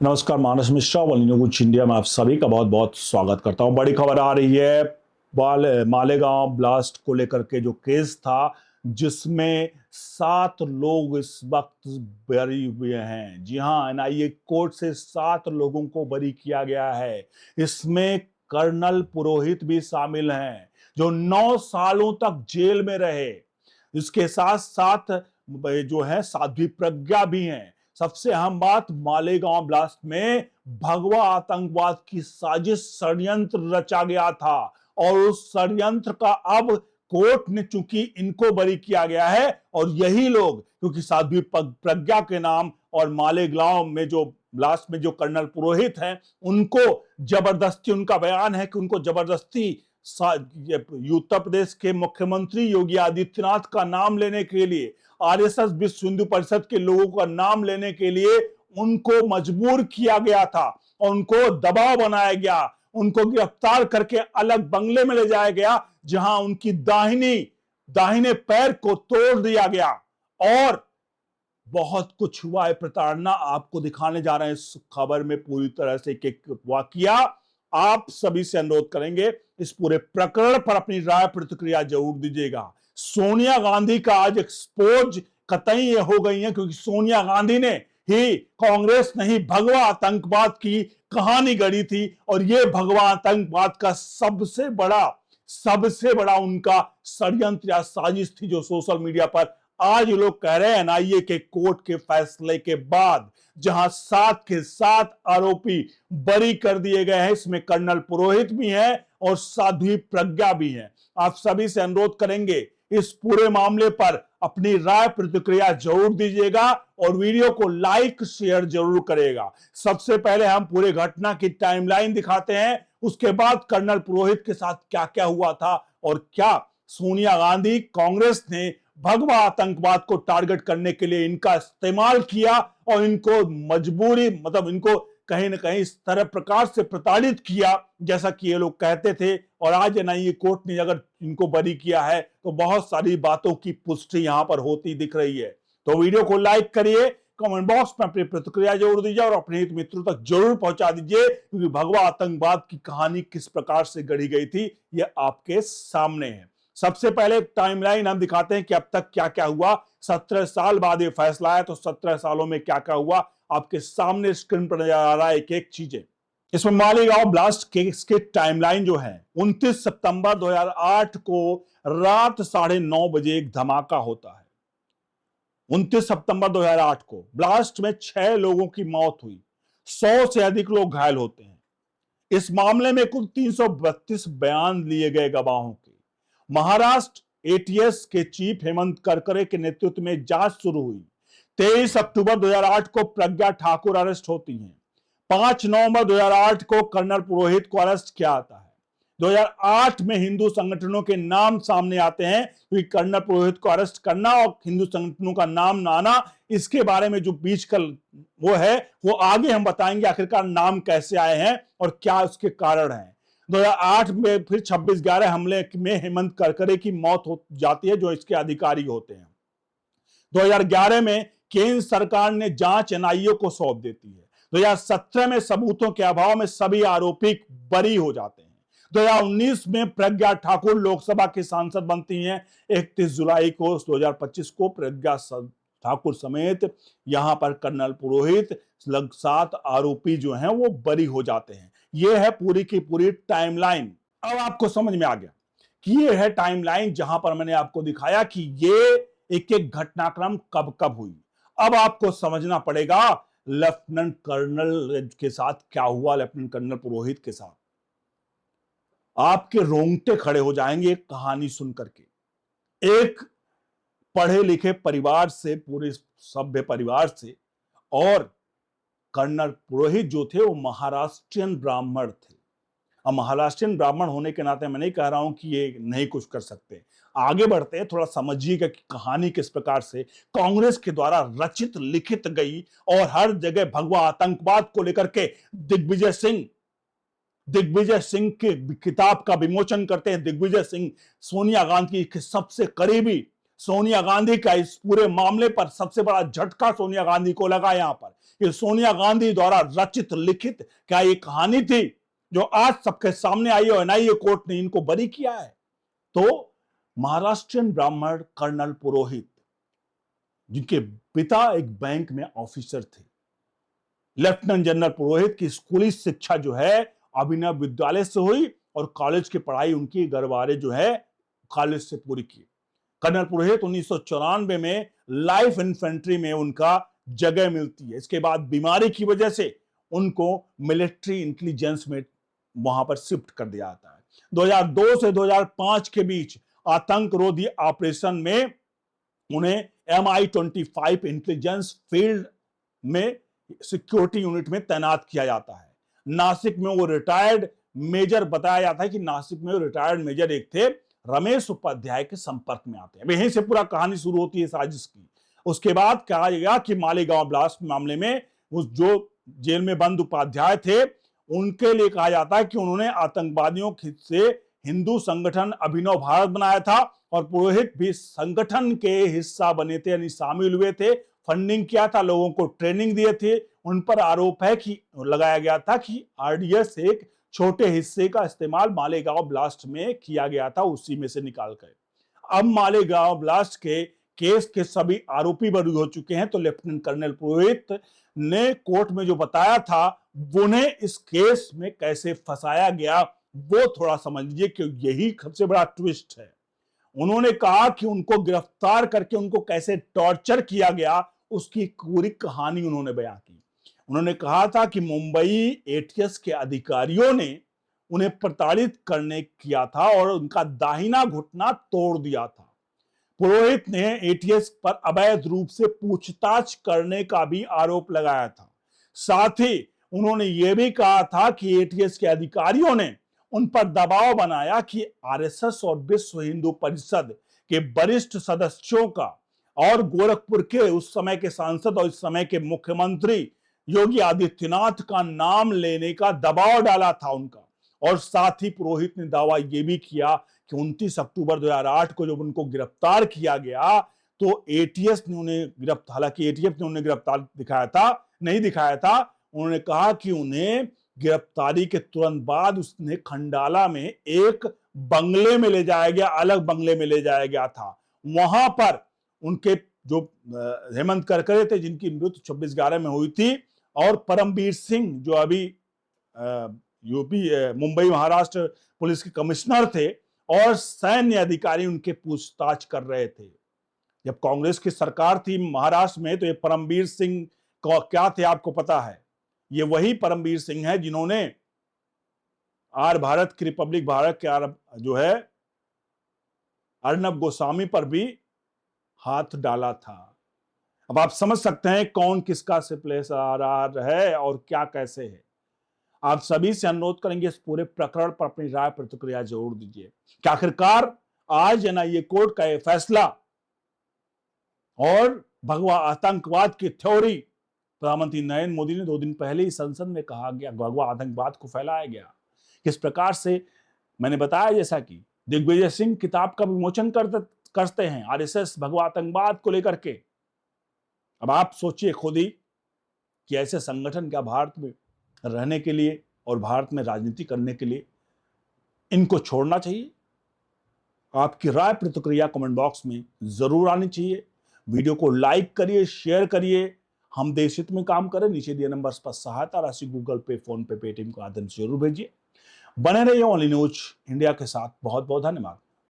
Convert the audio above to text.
नमस्कार, मानस मिश्रा कुछ इंडिया में आप सभी का बहुत बहुत स्वागत करता हूं। बड़ी खबर आ रही है मालेगांव ब्लास्ट को लेकर के जो केस था, जिसमें 7 लोग इस वक्त बरी हुए हैं। जी हां, एनआईए कोर्ट से 7 लोगों को बरी किया गया है। इसमें कर्नल पुरोहित भी शामिल हैं, जो 9 सालों तक जेल में रहे। इसके साथ साथ जो है साध्वी प्रज्ञा भी हैं। सबसे अहम बात, मालेगांव ब्लास्ट में भगवा आतंकवाद की साजिश षड्यंत्र रचा गया था और उस षड्यंत्र का अब कोर्ट ने चूंकि इनको बरी किया गया है, और यही लोग, क्योंकि साध्वी प्रज्ञा के नाम और मालेगांव में जो ब्लास्ट में जो कर्नल पुरोहित हैं, उनको जबरदस्ती, उनका बयान है कि उनको जबरदस्ती उत्तर प्रदेश के मुख्यमंत्री योगी आदित्यनाथ का नाम लेने के लिए, आरएसएस विश्व हिंदू परिषद के लोगों का नाम लेने के लिए उनको मजबूर किया गया था और उनको दबाव बनाया गया। उनको गिरफ्तार करके अलग बंगले में ले जाया गया, जहां उनकी दाहिने पैर को तोड़ दिया गया और बहुत कुछ हुआ है। प्रताड़ना आपको दिखाने जा रहे हैं इस खबर में पूरी तरह से एक वाकया। आप सभी से अनुरोध करेंगे, इस पूरे प्रकरण पर अपनी राय प्रतिक्रिया जरूर दीजिएगा। सोनिया गांधी का आज एक्सपोज कतई ये हो गई है, क्योंकि सोनिया गांधी ने ही कांग्रेस नहीं भगवा आतंकवाद की कहानी गढ़ी थी, और ये भगवा आतंकवाद का सबसे बड़ा उनका षड्यंत्र या साजिश थी, जो सोशल मीडिया पर आज लोग कह रहे हैं एनआईए के कोर्ट के फैसले के बाद, जहां 7 के 7 आरोपी बरी कर दिए गए हैं। इसमें कर्नल पुरोहित भी हैं और साध्वी प्रज्ञा भी हैं। आप सभी से अनुरोध करेंगे, इस पूरे मामले पर अपनी राय प्रतिक्रिया जरूर दीजिएगा और वीडियो को लाइक शेयर जरूर करेगा। सबसे पहले हम पूरे घटना की टाइमलाइन दिखाते हैं, उसके बाद कर्नल पुरोहित के साथ क्या क्या हुआ था और क्या सोनिया गांधी, कांग्रेस ने भगवा आतंकवाद को टारगेट करने के लिए इनका इस्तेमाल किया और इनको इनको कहीं ना कहीं इस तरह प्रकार से प्रताड़ित किया, जैसा कि ये लोग कहते थे। और आज एनआईए कोर्ट ने अगर इनको बरी किया है, तो बहुत सारी बातों की पुष्टि यहां पर होती दिख रही है। तो वीडियो को लाइक करिए, कमेंट बॉक्स में अपनी प्रतिक्रिया जरूर दीजिए और अपने हित मित्रों तक जरूर पहुंचा दीजिए, क्योंकि भगवा आतंकवाद की कहानी किस प्रकार से गढ़ी गई थी, यह आपके सामने है। सबसे पहले टाइमलाइन हम दिखाते हैं कि अब तक क्या क्या हुआ। 17 साल बाद ये फैसला है, तो 17 सालों में क्या क्या हुआ आपके सामने स्क्रीन पर नजर आ रहा है एक एक चीजें। इसमें मालेगांव ब्लास्ट केस के टाइमलाइन जो है, 29 सितंबर 2008 को रात 9:30 बजे एक धमाका होता है। 29 सितंबर 2008 को ब्लास्ट में 6 लोगों की मौत हुई, 100 से अधिक लोग घायल होते हैं। इस मामले में कुल 332 बयान लिए गए गवाहों के। महाराष्ट्र एटीएस के चीफ हेमंत करकरे के नेतृत्व में जांच शुरू हुई। 23 अक्टूबर 2008 को प्रज्ञा ठाकुर अरेस्ट होती हैं। 5 नवंबर 2008 को कर्नल पुरोहित को अरेस्ट किया जाता है। 2008 में हिंदू संगठनों के नाम सामने आते हैं, क्योंकि कर्नल पुरोहित को अरेस्ट करना और हिंदू संगठनों का नाम ना आना, इसके बारे में जो बीच का वो है, वो आगे हम बताएंगे आखिरकार नाम कैसे आए हैं और क्या उसके कारण हैं। 2008 में फिर 26/11 हमले में हेमंत करकरे की मौत हो जाती है, जो इसके अधिकारी होते हैं। 2011 में केंद्र सरकार ने जांच एनआईए को सौंप देती है। 2017 में सबूतों के अभाव में सभी आरोपी बरी हो जाते हैं। 2019 में प्रज्ञा ठाकुर लोकसभा की सांसद बनती हैं। 31 जुलाई को 2025 को प्रज्ञा ठाकुर समेत यहां पर कर्नल पुरोहित लग 7 आरोपी जो हैं वो बरी हो जाते हैं। ये है पूरी की पूरी टाइमलाइन। अब आपको समझ में आ गया कि ये है टाइमलाइन, जहां पर मैंने आपको दिखाया कि ये एक एक घटनाक्रम कब कब हुई। अब आपको समझना पड़ेगा लेफ्टिनेंट कर्नल के साथ क्या हुआ, लेफ्टिनेंट कर्नल पुरोहित के साथ। आपके रोंगटे खड़े हो जाएंगे एक कहानी सुनकर के। एक पढ़े लिखे परिवार से, पूरे सभ्य परिवार से, और कर्नल पुरोहित जो थे वो महाराष्ट्रियन ब्राह्मण थे। अब महाराष्ट्रियन ब्राह्मण होने के नाते मैं नहीं कह रहा हूं कि ये नहीं कुछ कर सकते। आगे बढ़ते हैं, थोड़ा समझिएगा कि कहानी किस प्रकार से कांग्रेस के द्वारा रचित लिखित गई और हर जगह भगवा आतंकवाद को लेकर के दिग्विजय सिंह की किताब का विमोचन करते हैं। दिग्विजय सिंह सोनिया गांधी के सबसे करीबी सोनिया गांधी का इस पूरे मामले पर सबसे बड़ा झटका सोनिया गांधी को लगा यहां पर। ये सोनिया गांधी द्वारा रचित लिखित क्या ये कहानी थी जो आज सबके सामने आई और एनआईए कोर्ट ने इनको बरी किया है। तो महाराष्ट्रियन ब्राह्मण कर्नल पुरोहित, जिनके पिता एक बैंक में ऑफिसर थे, लेफ्टिनेंट जनरल पुरोहित की स्कूली शिक्षा जो है अभिनव विद्यालय से हुई और कॉलेज की पढ़ाई उनकी गरवारे जो है कॉलेज से पूरी की। कर्नल पुरोहित 1994 में लाइफ इन्फेंट्री में उनका जगह मिलती है। इसके बाद बीमारी की वजह से उनको मिलिट्री इंटेलिजेंस में वहां पर शिफ्ट कर दिया जाता है। 2002 से 2005 के बीच आतंकरोधी ऑपरेशन में उन्हें MI25 इंटेलिजेंस फील्ड में सिक्योरिटी यूनिट में तैनात किया जाता है। नासिक में वो रिटायर्ड मेजर, बताया जाता है कि नासिक में वो रिटायर्ड मेजर एक थे, रमेश उपाध्याय के संपर्क में आते हैं। यहीं से पूरा कहानी शुरू होती है साजिश की। उसके बाद कहा गया कि मालेगांव ब्लास्ट मामले में उस जो जेल में बंद उपाध्याय थे उनके लिए कहा जाता है कि उन्होंने आतंकवादियों से हिंदू संगठन अभिनव भारत बनाया था और पुरोहित भी संगठन के हिस्सा बने थे, यानी शामिल हुए थे, फंडिंग किया था, लोगों को ट्रेनिंग दिए थे। उन पर आरोप है कि लगाया गया था कि आरडीएस एक छोटे हिस्से का इस्तेमाल मालेगांव ब्लास्ट में किया गया था, उसी में से निकाल कर। अब मालेगांव ब्लास्ट के केस के सभी आरोपी बरी हो चुके हैं, तो लेफ्टिनेंट कर्नल पुरोहित ने कोर्ट में जो बताया था उन्हें इस केस में कैसे फंसाया गया वो थोड़ा समझ लीजिए, क्योंकि यही सबसे बड़ा ट्विस्ट है। उन्होंने कहा कि उनको गिरफ्तार करके उनको कैसे टॉर्चर किया गया उसकी पूरी कहानी उन्होंने बयां की। उन्होंने कहा था कि मुंबई एटीएस के अधिकारियों ने उन्हें प्रताड़ित करने किया था और उनका दाहिना घुटना तोड़ दिया था। पुरोहित ने एटीएस पर अवैध रूप से पूछताछ करने का भी आरोप लगाया था। साथ ही उन्होंने यह भी कहा था कि एटीएस के अधिकारियों ने उन पर दबाव बनाया कि आरएसएस और विश्व हिंदू परिषद के वरिष्ठ सदस्यों का और गोरखपुर के उस समय के सांसद और इस समय के मुख्यमंत्री योगी आदित्यनाथ का नाम लेने का दबाव डाला था उनका। और साथ ही पुरोहित ने दावा यह भी किया कि 29 अक्टूबर 2008 को जब उनको गिरफ्तार किया गया तो एटीएस ने उन्हें गिरफ्तार, हालांकि एटीएस ने उन्हें गिरफ्तार नहीं दिखाया था। उन्होंने कहा कि उन्हें गिरफ्तारी के तुरंत बाद उसने खंडाला में एक बंगले में ले जाया गया, अलग बंगले में ले जाया गया था। वहां पर उनके जो हेमंत करकरे थे जिनकी मृत्यु 26/11 में हुई थी, और परमवीर सिंह जो अभी यूपी मुंबई महाराष्ट्र पुलिस के कमिश्नर थे, और सैन्य अधिकारी उनके पूछताछ कर रहे थे। जब कांग्रेस की सरकार थी महाराष्ट्र में तो ये परमवीर सिंह क्या थे आपको पता है? ये वही परमवीर सिंह है जिन्होंने भारत की रिपब्लिक भारत के जो है अर्नब गोस्वामी पर भी हाथ डाला था। अब आप समझ सकते हैं कौन किसका सिपहसालार है और क्या कैसे है। आप सभी से अनुरोध करेंगे इस पूरे प्रकरण पर अपनी राय प्रतिक्रिया जरूर दीजिए कि आखिरकार आज एनआईए कोर्ट का यह फैसला और भगवा आतंकवाद की थ्योरी, प्रधानमंत्री नरेंद्र मोदी ने 2 दिन पहले ही संसद में कहा गया, भगवा आतंकवाद को फैलाया गया। किस प्रकार से मैंने बताया, जैसा कि दिग्विजय सिंह किताब का विमोचन करते हैं आरएसएस भगवा आतंकवाद को लेकर के। अब आप सोचिए खुद ही कि ऐसे संगठन क्या भारत में रहने के लिए और भारत में राजनीति करने के लिए इनको छोड़ना चाहिए? आपकी राय प्रतिक्रिया कमेंट बॉक्स में जरूर आनी चाहिए। वीडियो को लाइक करिए, शेयर करिए। हम देश हित में काम करें। नीचे दिए नंबर्स पर सहायता राशि गूगल पे, फोन पे, पेटीएम के माध्यम से जरूर भेजिए। बने रहिए ओनली न्यूज इंडिया के साथ। बहुत बहुत धन्यवाद।